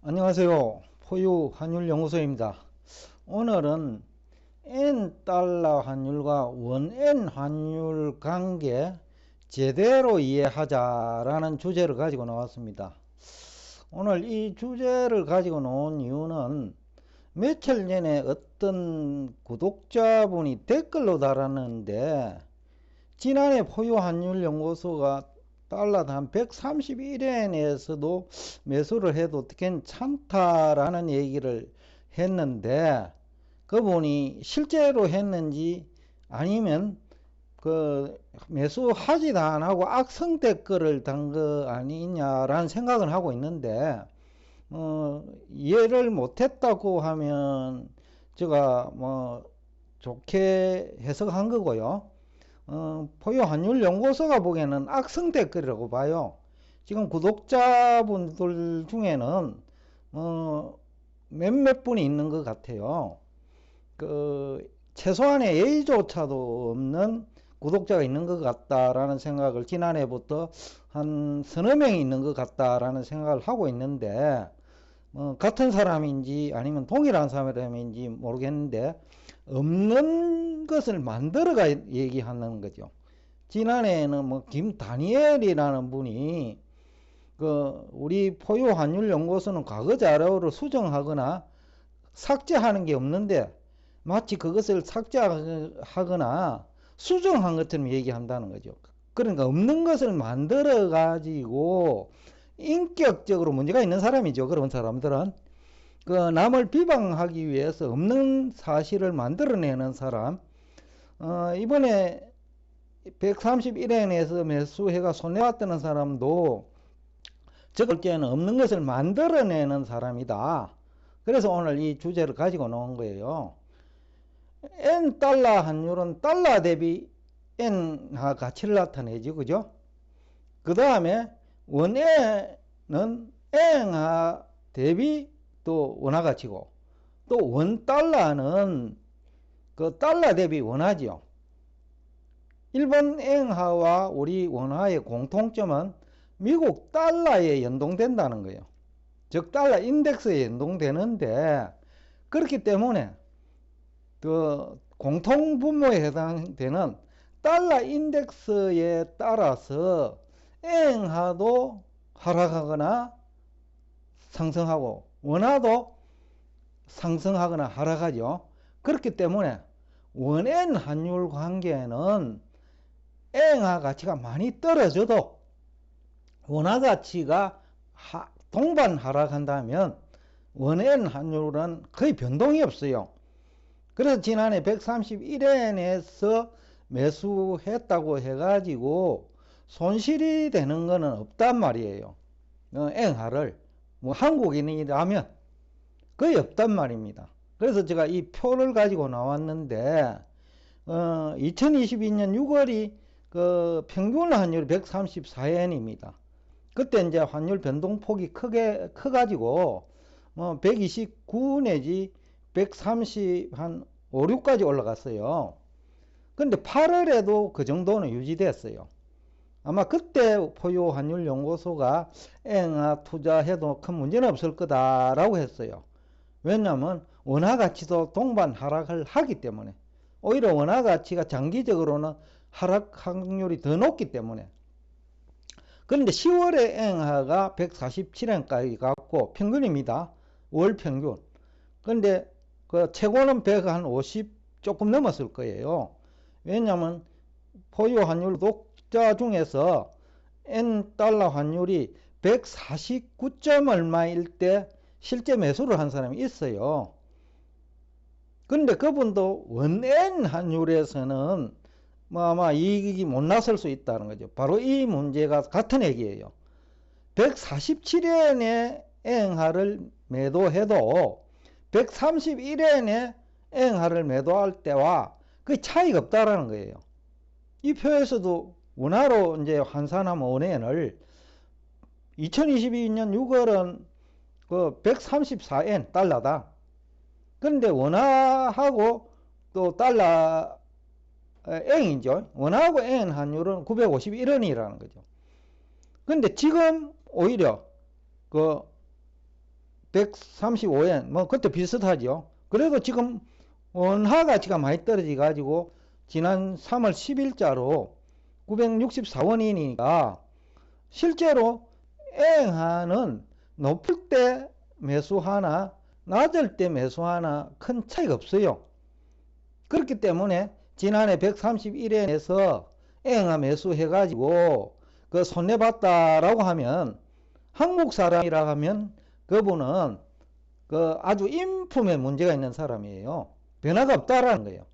안녕하세요. 포유 환율연구소입니다. 오늘은 N달러 환율과 원 N 환율 관계 제대로 이해하자라는 주제를 가지고 나왔습니다. 오늘 이 주제를 가지고 나온 이유는 며칠 전에 어떤 구독자분이 댓글로 달았는데, 지난해 포유 환율연구소가 달러 한 131엔에서도 매수를 해도 괜찮다라는 얘기를 했는데, 그분이 실제로 했는지 아니면 그 매수하지도 안 하고 악성 댓글을 단 거 아니냐라는 생각을 하고 있는데, 이해를 못했다고 하면 제가 좋게 해석한 거고요. 포유 환율연구소가 보기에는 악성 댓글이라고 봐요. 지금 구독자분들 중에는 몇몇 분이 있는 것 같아요. 최소한의 예의조차도 없는 구독자가 있는 것 같다라는 생각을 지난해부터 한 서너 명이 있는 것 같다라는 생각을 하고 있는데, 같은 사람인지 아니면 동일한 사람인지 모르겠는데, 없는 것을 만들어가 얘기하는 거죠. 지난해에는 김다니엘이라는 분이 우리 포유 환율 연구소는 과거 자료를 수정하거나 삭제하는 게 없는데 마치 그것을 삭제하거나 수정한 것처럼 얘기한다는 거죠. 그러니까 없는 것을 만들어 가지고 인격적으로 문제가 있는 사람이죠. 그런 사람들은 남을 비방하기 위해서 없는 사실을 만들어내는 사람. 이번에 131엔에서 매수해가 손해봤다는 사람도 적을 때는 없는 것을 만들어내는 사람이다. 그래서 오늘 이 주제를 가지고 나온 거예요. N달러 환율은 달러 대비 N화 가치를 나타내죠. 그죠? 그 다음에 원에는 N화 대비 또 원화 가치고, 또 원달러는 그 달러 대비 원화지요. 일본 엔화와 우리 원화의 공통점은 미국 달러에 연동된다는 거예요. 즉 달러 인덱스에 연동되는데, 그렇기 때문에 그 공통 분모에 해당되는 달러 인덱스에 따라서 엔화도 하락하거나 상승하고 원화도 상승하거나 하락하죠. 그렇기 때문에 원 N 환율 관계는 엔화 가치가 많이 떨어져도 원화 가치가 동반 하락한다면 원 N 환율은 거의 변동이 없어요. 그래서 지난해 131엔에서 매수했다고 해가지고 손실이 되는 거는 없단 말이에요. 엔화를 한국인이라면 거의 없단 말입니다. 그래서 제가 이 표를 가지고 나왔는데, 2022년 6월이 평균 환율 134엔입니다. 그때 이제 환율 변동폭이 커가지고 129 내지 130 한 5, 6까지 올라갔어요. 근데 8월에도 그 정도는 유지됐어요. 아마 그때 포유 환율 연구소가 엔화 투자해도 큰 문제는 없을 거다라고 했어요. 왜냐하면 원화 가치도 동반 하락을 하기 때문에, 오히려 원화 가치가 장기적으로는 하락 확률이 더 높기 때문에. 그런데 10월에 엔화가 147엔까지 갔고 평균입니다. 월 평균. 그런데 그 최고는 150 조금 넘었을 거예요. 왜냐하면 포유 환율 독자 중에서 N달러 환율이 149점 얼마일 때 실제 매수를 한 사람이 있어요. 그런데 그분도 원 N 환율에서는 아마 이익이 못 났을 수 있다는 거죠. 바로 이 문제가 같은 얘기예요. 147엔에 엔화를 매도해도 131엔에 엔화를 매도할 때와 그 차이가 없다라는 거예요. 이 표에서도 원화로 이제 환산하면 원엔을 2022년 6월은 그 134엔 달러다. 그런데 원화하고 또 달러 엔이죠. 원화하고 엔 환율은 951원이라는 거죠. 그런데 지금 오히려 135엔, 뭐 그때 비슷하죠. 그래도 지금 원화 가치가 많이 떨어져 가지고 지난 3월 10일자로 964원이니까 실제로 애행하는 높을 때 매수하나 낮을 때 매수하나 큰 차이가 없어요. 그렇기 때문에 지난해 131엔에서 애행하 매수해 가지고 그 손해봤다라고 하면 한국 사람이라 하면 그분은 그 아주 인품에 문제가 있는 사람이에요. 변화가 없다라는 거예요.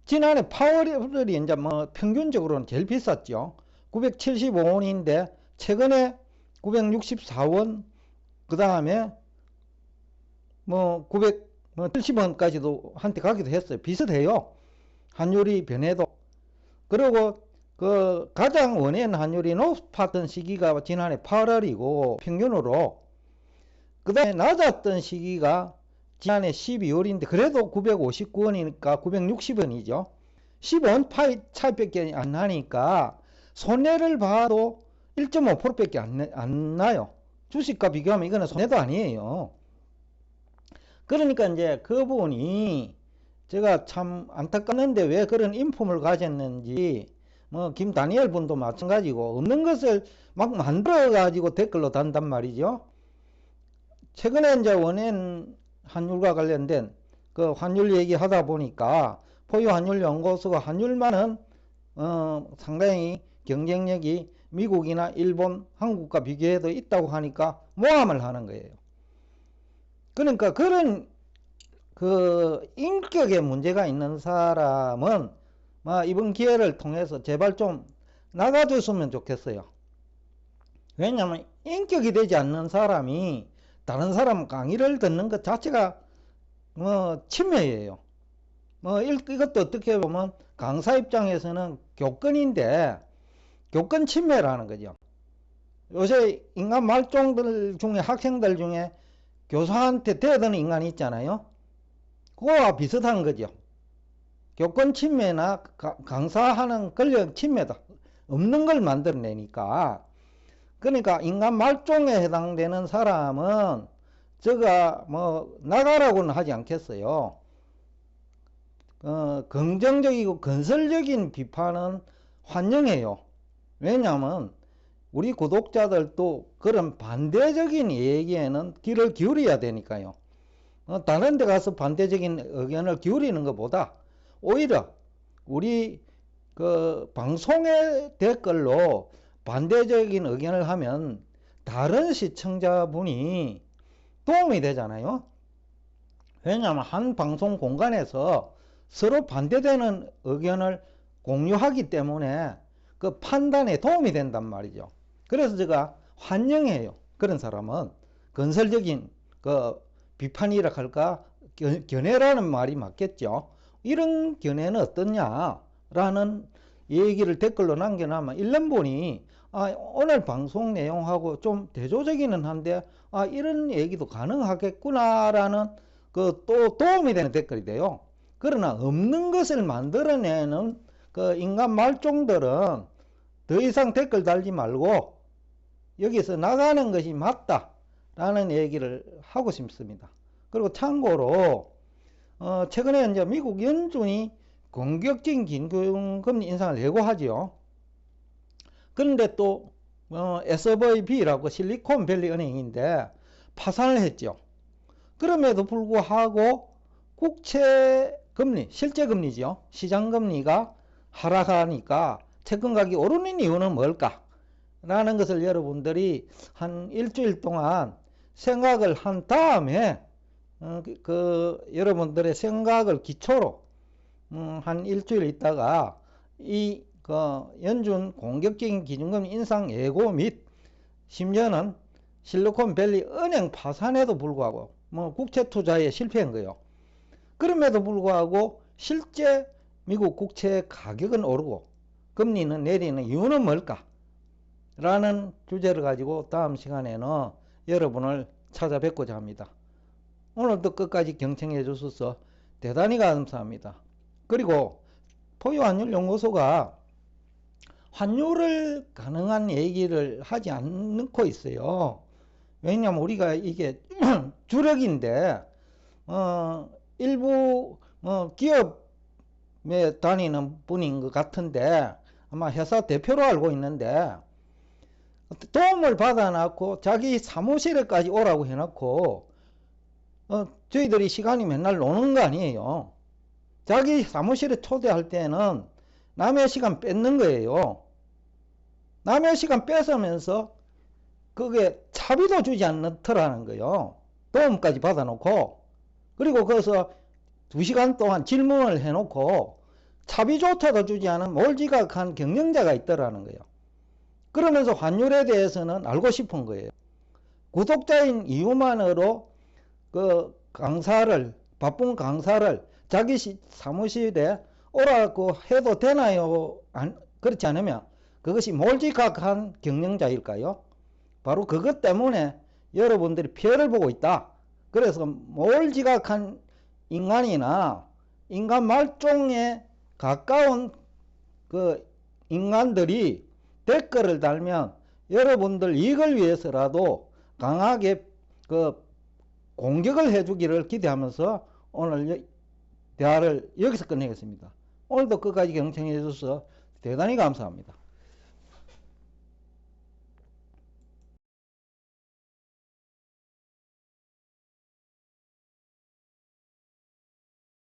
지난해 8월이 이제 뭐 평균적으로는 제일 비쌌죠. 975원인데 최근에 964원, 그 다음에 뭐 970원까지도 한때 가기도 했어요. 비슷해요. 환율이 변해도. 그리고 그 가장 원엔 환율이 높았던 시기가 지난해 8월이고 평균으로, 그 다음에 낮았던 시기가 지난해 12월인데 그래도 959원이니까 960원이죠. 10원 차이밖에 안 나니까 손해를 봐도 1.5%밖에 안 나요. 주식과 비교하면 이거는 손해도 아니에요. 그러니까 이제 그분이 제가 참 안타깝는데 왜 그런 인품을 가졌는지, 뭐 김다니엘 분도 마찬가지고 없는 것을 막 만들어 가지고 댓글로 단단 말이죠. 최근에 이제 원엔 환율과 관련된 그 환율 얘기하다 보니까 포유환율연구소가 환율만은 상당히 경쟁력이 미국이나 일본, 한국과 비교해도 있다고 하니까 모함을 하는 거예요. 그러니까 그런 그 인격에 문제가 있는 사람은 이번 기회를 통해서 제발 좀 나가줬으면 좋겠어요. 왜냐하면 인격이 되지 않는 사람이 다른 사람 강의를 듣는 것 자체가 뭐 침해예요. 뭐 이것도 어떻게 보면 강사 입장에서는 교권인데 교권 침해라는 거죠. 요새 인간 말종들 중에, 학생들 중에 교사한테 대드는 인간이 있잖아요. 그거와 비슷한 거죠. 교권 침해나 강사하는 권력 침해다. 없는 걸 만들어내니까. 그러니까 인간 말종에 해당되는 사람은 제가 뭐 나가라고는 하지 않겠어요. 긍정적이고 건설적인 비판은 환영해요. 왜냐하면 우리 구독자들도 그런 반대적인 얘기에는 귀를 기울여야 되니까요. 다른 데 가서 반대적인 의견을 기울이는 것보다 오히려 우리 그 방송의 댓글로 반대적인 의견을 하면 다른 시청자분이 도움이 되잖아요. 왜냐하면 한 방송 공간에서 서로 반대되는 의견을 공유하기 때문에 그 판단에 도움이 된단 말이죠. 그래서 제가 환영해요. 그런 사람은 건설적인 그 비판이라 할까, 견해라는 말이 맞겠죠. 이런 견해는 어떠냐라는 얘기를 댓글로 남겨놓으면 1년분이 오늘 방송 내용하고 좀 대조적이긴 한데 이런 얘기도 가능하겠구나라는 그 또 도움이 되는 댓글이 돼요. 그러나 없는 것을 만들어내는 그 인간 말종들은 더 이상 댓글 달지 말고 여기서 나가는 것이 맞다라는 얘기를 하고 싶습니다. 그리고 참고로 최근에 이제 미국 연준이 공격적인 긴급금리 인상을 예고하죠. 그런데 또 SVB라고 실리콘밸리 은행인데 파산을 했죠. 그럼에도 불구하고 국채금리, 실제금리죠. 시장금리가 하락하니까 채권 가격이 오르는 이유는 뭘까? 라는 것을 여러분들이 한 일주일 동안 생각을 한 다음에 여러분들의 생각을 기초로 한 일주일 있다가 이 연준 공격적인 기준금리 인상 예고 및 심지어는 실리콘밸리 은행 파산에도 불구하고 국채 투자에 실패한 거예요. 그럼에도 불구하고 실제 미국 국채 가격은 오르고 금리는 내리는 이유는 뭘까? 라는 주제를 가지고 다음 시간에는 여러분을 찾아뵙고자 합니다. 오늘도 끝까지 경청해 주셔서 대단히 감사합니다. 그리고 포유환율연구소가 환율을 가능한 얘기를 하지 않고 있어요. 왜냐면 우리가 이게 주력인데, 일부 기업에 다니는 분인 것 같은데, 아마 회사 대표로 알고 있는데, 도움을 받아놨고 자기 사무실에까지 오라고 해놓고 저희들이 시간이 맨날 노는 거 아니에요. 자기 사무실에 초대할 때는 남의 시간 뺏는 거예요. 남의 시간 뺏으면서 그게 차비도 주지 않더라는 거예요. 도움까지 받아놓고, 그리고 거기서 2시간 동안 질문을 해놓고 차비조차도 주지 않은 몰지각한 경영자가 있더라는 거예요. 그러면서 환율에 대해서는 알고 싶은 거예요. 구독자인 이유만으로 그 강사를, 바쁜 강사를 자기 사무실에 오라고 해도 되나요? 그렇지 않으면 그것이 몰지각한 경영자일까요? 바로 그것 때문에 여러분들이 피해를 보고 있다. 그래서 몰지각한 인간이나 인간 말종에 가까운 그 인간들이 댓글을 달면 여러분들 이익을 위해서라도 강하게 그 공격을 해주기를 기대하면서 오늘 대화를 여기서 끝내겠습니다. 오늘도 끝까지 경청해 주셔서 대단히 감사합니다.